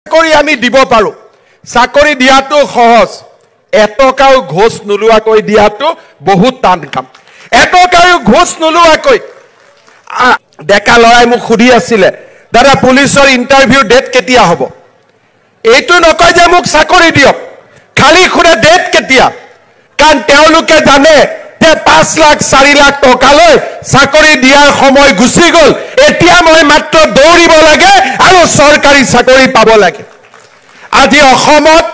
চাকৰি আমি দিব পাৰো চাকৰি দিয়াটো সহজ এটকাও ঘোষ নুলুৱাকৈ দিয়াটো বহুত টান কাম এটকাও ঘোষ নুলুৱাকৈ ডেকা লৰাই মোক খুদি আছিল দাদা পুলিচৰ ইন্টাৰভিউ ডেট কেতিয়া হ'ব এইটো নকয় যে মোক চাকৰি দিয়ক খালি খুৰে ডেট কেতিয়া কাৰণ তেওঁলোকে জানে যে 5 লাখ 4 লাখ টকা লৈ চাকৰি দিয়াৰ সময় গুছি গল এতিয়া মই মাত্ৰ দৌৰিব লাগে আৰু চৰকাৰী চাকৰি পাব লাগে আজি অসমত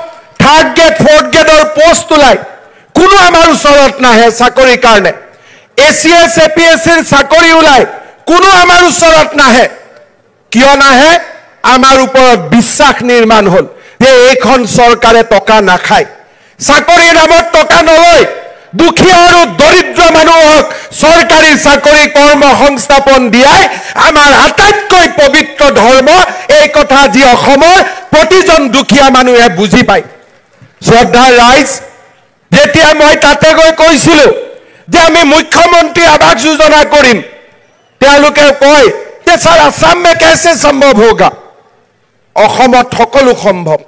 থাৰ্ড গ্ৰেড ফৰ্থ গ্ৰেডৰ পোষ্ট ওলাই কোনো আমাৰ ওচৰত নাহে চাকৰি কাৰণে এছিএছ এপিএছৰ চাকৰি ওলাই কোনো আমাৰ ওচৰত নাহে কিয় নাহে আমাৰ ওপৰত বিশ্বাস নিৰ্মাণ হল যে এইখন চৰকাৰে টকা নাখায় চাকৰিৰ নামত টকা নলয় দুখীয়া আৰু দৰিদ্ৰ মানুহক চৰকাৰী চাকৰি কৰ্ম সংস্থাপন দিয়াই আমাৰ আটাইতকৈ পবিত্ৰ ধৰ্ম এই কথা যি অসমৰ প্ৰতিজন দুখীয়া মানুহে বুজি পায় শ্ৰদ্ধাৰ ৰাইজ যেতিয়া মই তাতে গৈ কৈছিলো যে আমি মুখ্যমন্ত্ৰী আৱাস যোজনা কৰিম তেওঁলোকে কয় যে স্যাৰ আসাম में कैसे संभव होगा অসমত সকলো সম্ভৱ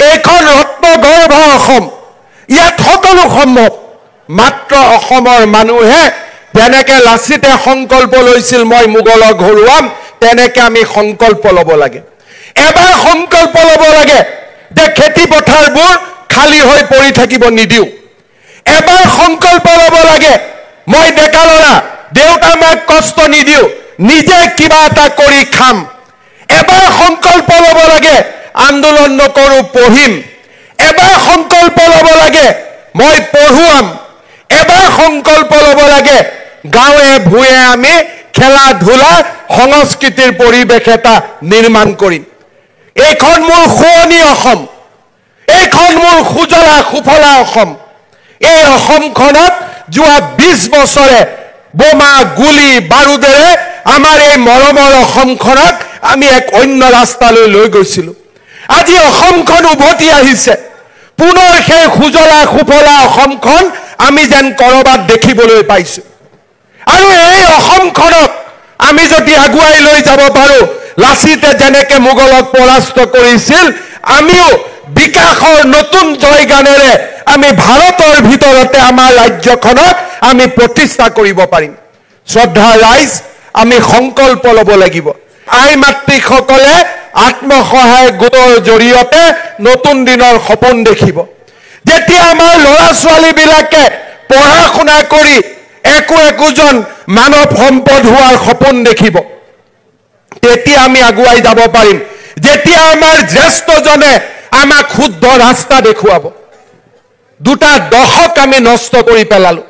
এইখন ৰত্নগৰ্ভ অসম ইয়াত সকলো সম্ভৱ মাত্ৰ অসমৰ মানুহে যেনেকে লাচিতে সংকল্প লৈছিল মই মোগলক ঘৰুৱাম তেনেকে আমি সংকল্প ল'ব লাগে এবাৰ সংকল্প ল'ব লাগে যে খেতি পথাৰবোৰ খালি হৈ পৰি থাকিব নিদিও এবাৰ সংকল্প ল'ব লাগে মই ডেকা ল'ৰা দেউতা মাক কষ্ট নিদিও নিজে কিবা এটা কৰি খাম এবাৰ সংকল্প ল'ব লাগে আন্দোলন নকৰো পঢ়িম এবাৰ সংকল্প ল'ব লাগে মই পঢ়ুৱাম এবাৰ সংকল্প ল'ব লাগে গাঁৱে ভূঞে আমি খেলা ধূলা সংস্কৃতিৰ পৰিৱেশ এটা নিৰ্মাণ কৰিম এইখন মোৰ শুৱনি অসম এইখন মোৰ সুজলা সুফলা অসম এই অসমখনত যোৱা 20 বছৰে বোমা গুলি বাৰুদেৰে আমাৰ এই মৰমৰ অসমখনক আমি এক অন্য ৰাস্তালৈ লৈ গৈছিলো আজি অসমখন উভতি আহিছে পুনৰ সেই সুজলা সুফলা অসমখন আমি যেন কৰবাত দেখিবলৈ পাইছো আৰু এই অসমখনক আমি যদি আগুৱাই লৈ যাব পাৰো লাচিতে যেনেকে মোগলক পৰাস্ত কৰিছিল আমিও বিকাশৰ নতুন জয়গানেৰে আমি ভাৰতৰ ভিতৰতে আমাৰ ৰাজ্যখনক আমি প্ৰতিষ্ঠা কৰিব পাৰিম শ্ৰদ্ধা ৰাইজ আমি সংকল্প ল'ব লাগিব আই মাতৃসকলে আত্মসহায়ক গোটৰ জৰিয়তে নতুন দিনৰ সপোন দেখিব যেতিয়া আমাৰ ল'ৰা ছোৱালীবিলাকে পঢ়া শুনা কৰি একোজন মানৱ সম্পদ হোৱাৰ সপোন দেখিব তেতিয়া আমি আগুৱাই যাব পাৰিম যেতিয়া আমাৰ জ্যেষ্ঠজনে আমাক শুদ্ধ ৰাস্তা দেখুৱাব দুটা দশক আমি নষ্ট কৰি পেলালো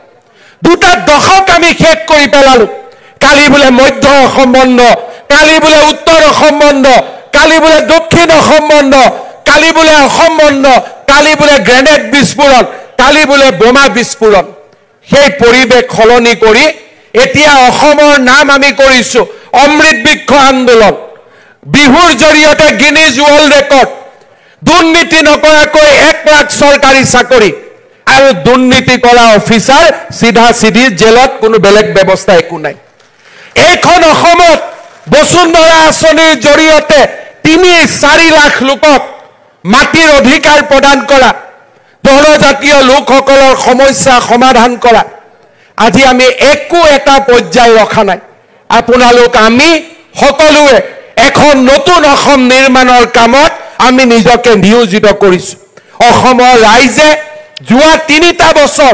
দুটা দশক আমি শেষ কৰি পেলালো কালি বোলে মধ্য অসম বন্ধ কালি বোলে উত্তৰ অসম বন্ধ কালি বোলে দক্ষিণ অসম বন্ধ কালি বোলে অসম বন্ধ কালি বোলে গ্ৰেনেড বিস্ফোৰণ কালি বোলে বোমা বিস্ফোৰণ সেই পৰিৱেশ খলনি কৰি এতিয়া অসমৰ নাম আমি কৰিছো অমৃত বৃক্ষ আন্দোলন বিহুৰ জৰিয়তে গিনিজ ৱৰ্ল্ড ৰেকৰ্ড দুৰ্নীতি নকৰাকৈ 1 লাখ চৰকাৰী চাকৰি আৰু দুৰ্নীতি কৰা অফিচাৰ সিধা সিধি জেলত কোনো বেলেগ ব্যৱস্থা একো নাই এইখন অসমত বসুন্ধৰা আঁচনিৰ জৰিয়তে 3-4 লাখ লোকক মাটিৰ অধিকাৰ প্ৰদান কৰা জনজাতীয় লোকসকলৰ সমস্যা সমাধান কৰা আজি আমি একো এটা পৰ্যায় ৰখা নাই আপোনালোক আমি সকলোৱে এখন নতুন অসম নিৰ্মাণৰ কামত আমি নিজকে নিয়োজিত কৰিছো অসমৰ ৰাইজে যোৱা 3টা বছৰ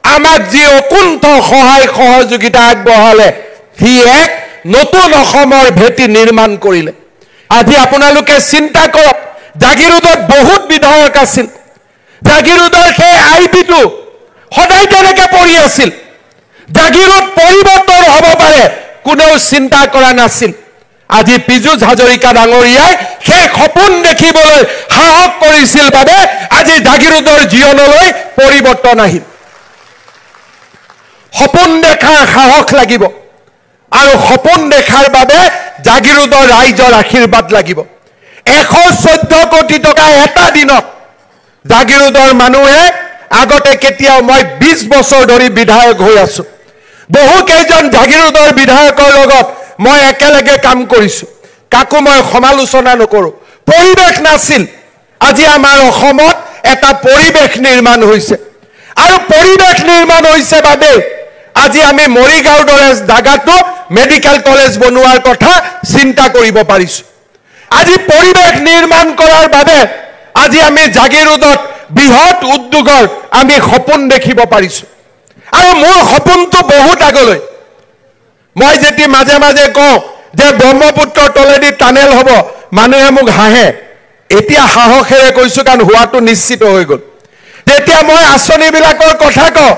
আমাক যি অকুণ্ঠ সহায় সহযোগিতা আগবঢ়ালে হি এক নতুন অসমৰ ভেটি নিৰ্মাণ কৰিলে আজি আপোনালোকে চিন্তা কৰক জাগিৰোডত বহুত বিধায়ক আছিল জাগিৰোডৰ সেই আইপিটো সদায় তেনেকৈ পৰি আছিল জাগিৰোড পৰিৱৰ্তন হ'ব পাৰে কোনেও চিন্তা কৰা নাছিল আজি পীযুষ হাজৰিকা ডাঙৰীয়াই সেই সপোন দেখিবলৈ সাহস কৰিছিল বাবে আজি জাগিৰোডৰ জীৱনলৈ পৰিৱৰ্তন আহিল সপোন দেখাৰ সাহস লাগিব আৰু সপোন দেখাৰ বাবে জাগিৰোডৰ ৰাইজৰ আশীৰ্বাদ লাগিব 114 কোটি টকা এটা দিনত জাগিৰোডৰ মানুহে আগতে কেতিয়াও মই 20 বছৰ ধৰি বিধায়ক হৈ আছো বহু কেইজন জাগিৰোডৰ বিধায়কৰ লগত মই একেলগে কাম কৰিছো কাকো মই সমালোচনা নকৰো পৰিৱেশ নাছিল আজি আমাৰ অসমত এটা পৰিৱেশ নিৰ্মাণ হৈছে আৰু পৰিৱেশ নিৰ্মাণ হৈছে বাবে আজি আমি মৰিগাঁওৰ দৰে জাগাটো মেডিকেল কলেজ বনোৱাৰ কথা চিন্তা কৰিব পাৰিছো আজি পৰিৱেশ নিৰ্মাণ কৰাৰ বাবে আজি আমি জাগিৰোডত বৃহৎ উদ্যোগৰ আমি সপোন দেখিব পাৰিছো আৰু মোৰ সপোনটো বহুত আগলৈ মই যেতি মাজে মাজে কওঁ যে ব্ৰহ্মপুত্ৰৰ তলেদি টানেল হ'ব মানুহে মোক হাঁহে এতিয়া সাহসেৰে কৈছো কাৰণ হোৱাটো নিশ্চিত হৈ গ'ল যেতিয়া মই আঁচনিবিলাকৰ কথা কওঁ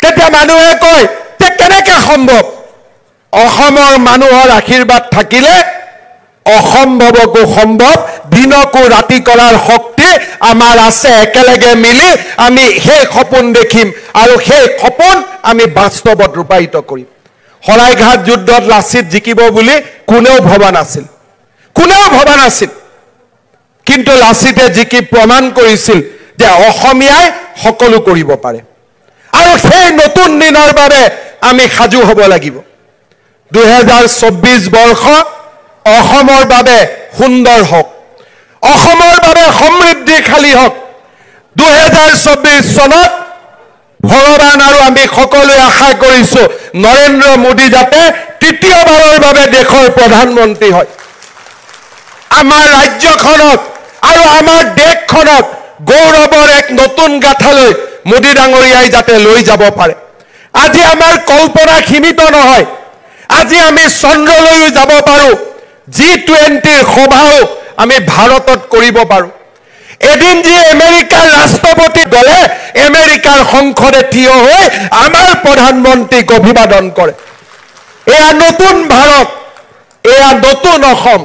তেতিয়া মানুহে কয় যে কেনেকৈ সম্ভৱ অসমৰ মানুহৰ আশীৰ্বাদ থাকিলে অসম্ভৱকো সম্ভৱ দিনকো ৰাতি কৰাৰ শক্তি আমাৰ আছে একেলগে মিলি আমি সেই সপোন দেখিম আৰু সেই সপোন আমি বাস্তৱত ৰূপায়িত কৰিম শৰাইঘাট যুদ্ধত লাচিত জিকিব বুলি কোনেও ভবা নাছিল কিন্তু লাচিতে জিকি প্ৰমাণ কৰিছিল যে অসমীয়াই সকলো কৰিব পাৰে আৰু সেই নতুন দিনৰ বাবে আমি সাজু হ'ব লাগিব 2024 বৰ্ষ অসমৰ বাবে সুন্দৰ হওক অসমৰ বাবে সমৃদ্ধিশালী হওক 2024 চনত ভগৱান আৰু আমি সকলোৱে আশা কৰিছো নৰেন্দ্ৰ মোদী যাতে তৃতীয়বাৰৰ বাবে দেশৰ প্ৰধানমন্ত্ৰী হয় আমাৰ ৰাজ্যখনত আৰু আমাৰ দেশখনত গৌৰৱৰ এক নতুন গাথালৈ মোদী ডাঙৰীয়াই যাতে লৈ যাব পাৰে আজি আমাৰ কল্পনা সীমিত নহয় আজি আমি চন্দ্ৰলৈও যাব পাৰো G20 সভাও আমি ভাৰতত কৰিব পাৰো এদিন যি আমেৰিকাৰ ৰাষ্ট্ৰপতি গলে আমেৰিকাৰ সংসদে থিয় হৈ আমাৰ প্ৰধানমন্ত্ৰীক অভিবাদন কৰে এয়া নতুন ভাৰত এয়া নতুন অসম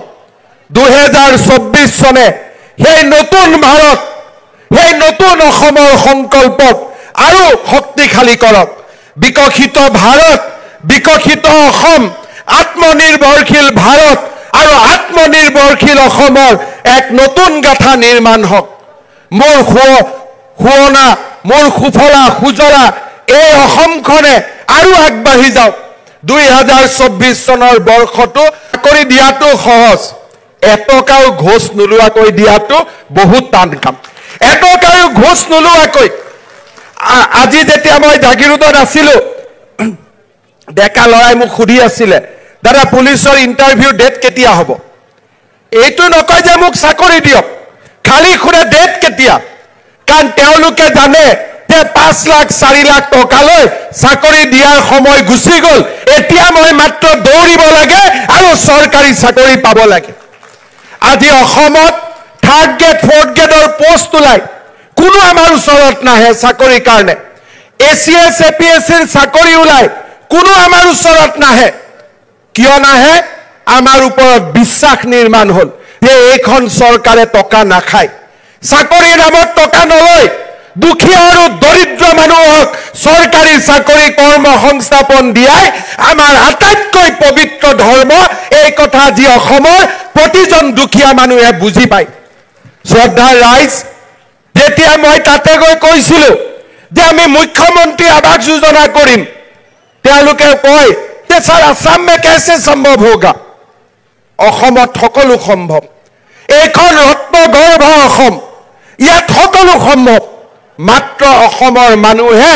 2024 চনে সেই নতুন ভাৰত সেই নতুন অসমৰ সংকল্পক আৰু শক্তিশালী কৰক বিকশিত ভাৰত বিকশিত অসম আত্মনিৰ্ভৰশীল ভাৰত আৰু আত্মনিৰ্ভৰশীল অসমৰ এক নতুন গাথা নিৰ্মাণ হওক মোৰ শুৱনা মোৰ সুফলা সুজলা এই অসমখনে আৰু আগবাঢ়ি যাওক 2024 চনৰ বৰ্ষটো কৰি দিয়াটো সহজ এটকাও ঘোষ নোলোৱাকৈ দিয়াটো বহুত টান কাম এটকাও ঘোষ নোলোৱাকৈ আজি যেতিয়া মই জাগিৰোডত আছিলো ডেকা লৰাই মোক সুধি আছিলে দাদা পুলিচৰ ইণ্টাৰভিউ ডেট কেতিয়া হ'ব এইটো নকয় যে মোক চাকৰি দিয়ক খালি খুৰে ডেট কেতিয়া কাৰণ তেওঁলোকে জানে যে 5 লাখ 4 লাখ টকালৈ চাকৰি দিয়াৰ সময় গুচি গ'ল এতিয়া মই মাত্ৰ দৌৰিব লাগে আৰু চৰকাৰী চাকৰি পাব লাগে আজি অসমত 3rd গ্ৰেড 4th গ্ৰেডৰ পোষ্ট ওলাই কোনো আমাৰ ওচৰত নাহে চাকৰিৰ কাৰণে ACS APSCৰ চাকৰি ওলাই কোনো আমাৰ ওচৰত নাহে কিয় নাহে আমাৰ ওপৰত বিশ্বাস নিৰ্মাণ হ'ল যে এইখন চৰকাৰে টকা নাখায় চাকৰিৰ নামত টকা নলয় দুখীয়া আৰু দৰিদ্ৰ মানুহক চৰকাৰী চাকৰি কৰ্ম সংস্থাপন দিয়াই আমাৰ আটাইতকৈ পবিত্ৰ ধৰ্ম এই কথা যি অসমৰ প্ৰতিজন দুখীয়া মানুহে বুজি পায় শ্ৰদ্ধাৰ ৰাইজ যেতিয়া মই তাতে গৈ কৈছিলো যে আমি মুখ্যমন্ত্ৰী আৱাস যোজনা কৰিম তেওঁলোকে কয় যে স্যাৰ আসাম में कैसे संभव होगा অসমত সকলো সম্ভৱ এইখন ৰত্নগৰ্ভ অসম ইয়াত সকলো সম্ভৱ মাত্ৰ অসমৰ মানুহে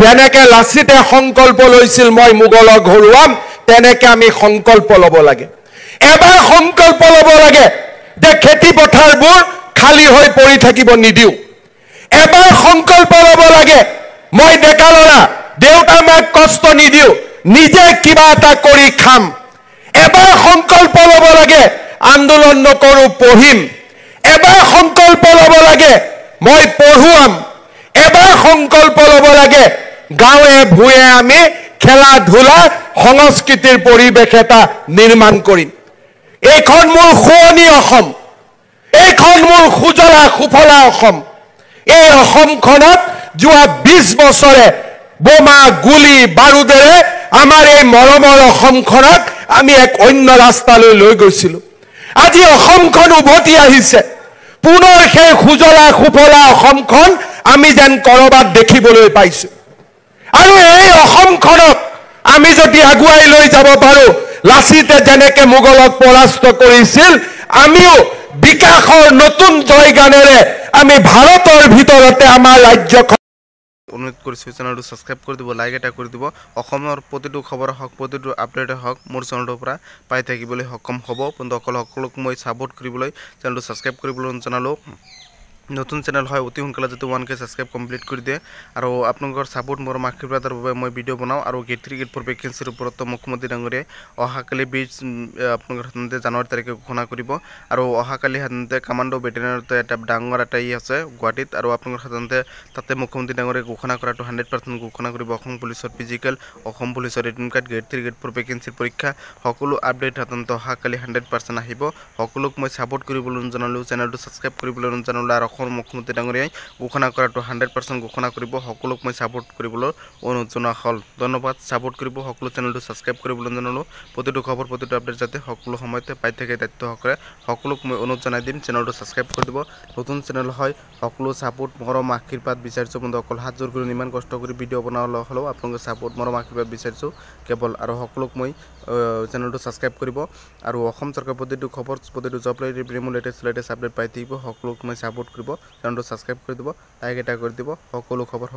যেনেকে লাচিতে সংকল্প লৈছিল মই মোগলক ঘৰুৱাম তেনেকে আমি সংকল্প ল'ব লাগে এবাৰ সংকল্প ল'ব লাগে যে খেতি পথাৰবোৰ খালি হৈ পৰি থাকিব নিদিও এবাৰ সংকল্প ল'ব লাগে মই ডেকা ল'ৰা দেউতা মাক কষ্ট নিদিও নিজে কিবা এটা কৰি খাম এবাৰ সংকল্প ল'ব লাগে আন্দোলন নকৰো পঢ়িম এবাৰ সংকল্প ল'ব লাগে মই পঢ়ুৱাম এবাৰ সংকল্প ল'ব লাগে গাঁৱে ভূঞে আমি খেলা ধূলা সংস্কৃতিৰ পৰিৱেশ এটা নিৰ্মাণ কৰিম এইখন মোৰ শুৱনি অসম এইখন মোৰ সুজলা সুফলা অসম এই অসমখনত যোৱা 20 বছৰে বোমা গুলি বাৰুদেৰে আমাৰ এই মৰমৰ অসমখনক আমি এক অন্য ৰাস্তালৈ লৈ গৈছিলো আজি অসমখন উভতি আহিছে পুনৰ সেই সুজলা সুফলা অসমখন আমি যেন কৰবাত দেখিবলৈ পাইছো আৰু এই অসমখনক আমি যদি আগুৱাই লৈ যাব পাৰো লাচিতে যেনেকে মোগলক পৰাস্ত কৰিছিল আমিও বিকাশৰ নতুন জয়গানেৰে আমি ভাৰতৰ ভিতৰতে আমাৰ ৰাজ্যখন অনুৰোধ কৰিছোঁ চেনেলটো ছাবস্ক্ৰাইব কৰি দিব, লাইক এটা কৰি দিব। অসমৰ প্ৰতিটো খবৰ হওক, প্ৰতিটো আপডেট হওক মোৰ চেনেলটোৰ পৰা পাই থাকিবলৈ সক্ষম হ'ব। বন্ধুসকল সকলোক মই ছাপোৰ্ট কৰিবলৈ চেনেলটো ছাবস্ক্ৰাইব কৰিবলৈ জনালোঁ। নতুন চেনেল হয় অতি সোনকালে যাতে 1K ছাবস্ক্ৰাইব কমপ্লিট কৰি দিয়ে আৰু আপোনালোকৰ ছাপোৰ্ট মোৰ আশীৰ্বাদৰ বাবে মই ভিডিঅ' বনাওঁ আৰু গেট 3 গেট 4 ভেকেঞ্চিৰ ওপৰত মুখ্যমন্ত্ৰী ডাঙৰীয়াই অহাকালি 20 আপোনালোকৰ সাধাৰণতে জানুৱাৰী তাৰিখে ঘোষণা কৰিব আৰু অহাকালি সাধাৰণতে কামাণ্ডো বেটেলিয়নতে এটা ডাঙৰ এটা আছে গুৱাহাটীত আৰু আপোনালোকৰ সাধাৰণতে তাতে মুখ্যমন্ত্ৰী ডাঙৰীয়াই ঘোষণা কৰাটো 100% ঘোষণা কৰিব। অসম পুলিচৰ ফিজিকেল, অসম পুলিচৰ ৰিটাৰ্ণ কাৰ্ড, গেট 3 গেট 4 ভেকেঞ্চিৰ পৰীক্ষা সকলো আপডেট সাধাৰণতে অহাকালি 100% আহিব। সকলোক মই ছাপোৰ্ট কৰিবলৈ জনালোঁ, চেনেলটো ছাবস্ক্ৰাইব কৰিবলৈ জনালোঁ আৰু অসমৰ মুখ্যমন্ত্ৰী ডাঙৰীয়াই ঘোষণা কৰাটো 100% ঘোষণা কৰিব। সকলোক মই ছাপোৰ্ট কৰিবলৈ অনুৰোধ জনোৱা হ'ল। ধন্যবাদ। ছাপোৰ্ট কৰিব, সকলো চেনেলটো ছাবস্ক্ৰাইব কৰিবলৈ জনালোঁ। প্ৰতিটো খবৰ, প্ৰতিটো আপডেট যাতে সকলো সময়তে পাই থাকে দায়িত্ব সহকাৰে সকলোক মই অনুৰোধ জনাই দিম চেনেলটো ছাবস্ক্ৰাইব কৰি দিব। নতুন চেনেল হয়, সকলো ছাপোৰ্ট মৰম আশীৰ্বাদ বিচাৰিছোঁ। বন্ধুসকল হাত জোৰ কৰি ইমান কষ্ট কৰি ভিডিঅ' বনাবলৈ হ'লেও আপোনালোকে ছাপোৰ্ট মৰম আশীৰ্বাদ বিচাৰিছোঁ কেৱল আৰু সকলোক মই চেনেলটো ছাবস্ক্ৰাইব কৰিব আৰু অসম চৰকাৰৰ প্ৰতিটো খবৰ, প্ৰতিটো জব লেটেষ্ট আপডেট পাই থাকিব। সকলোক মই ছাপোৰ্ট কৰিব, চেনেলটো ছাবস্ক্ৰাইব কৰি দিব, লাইক এটা কৰি দিব। সকলো খবৰ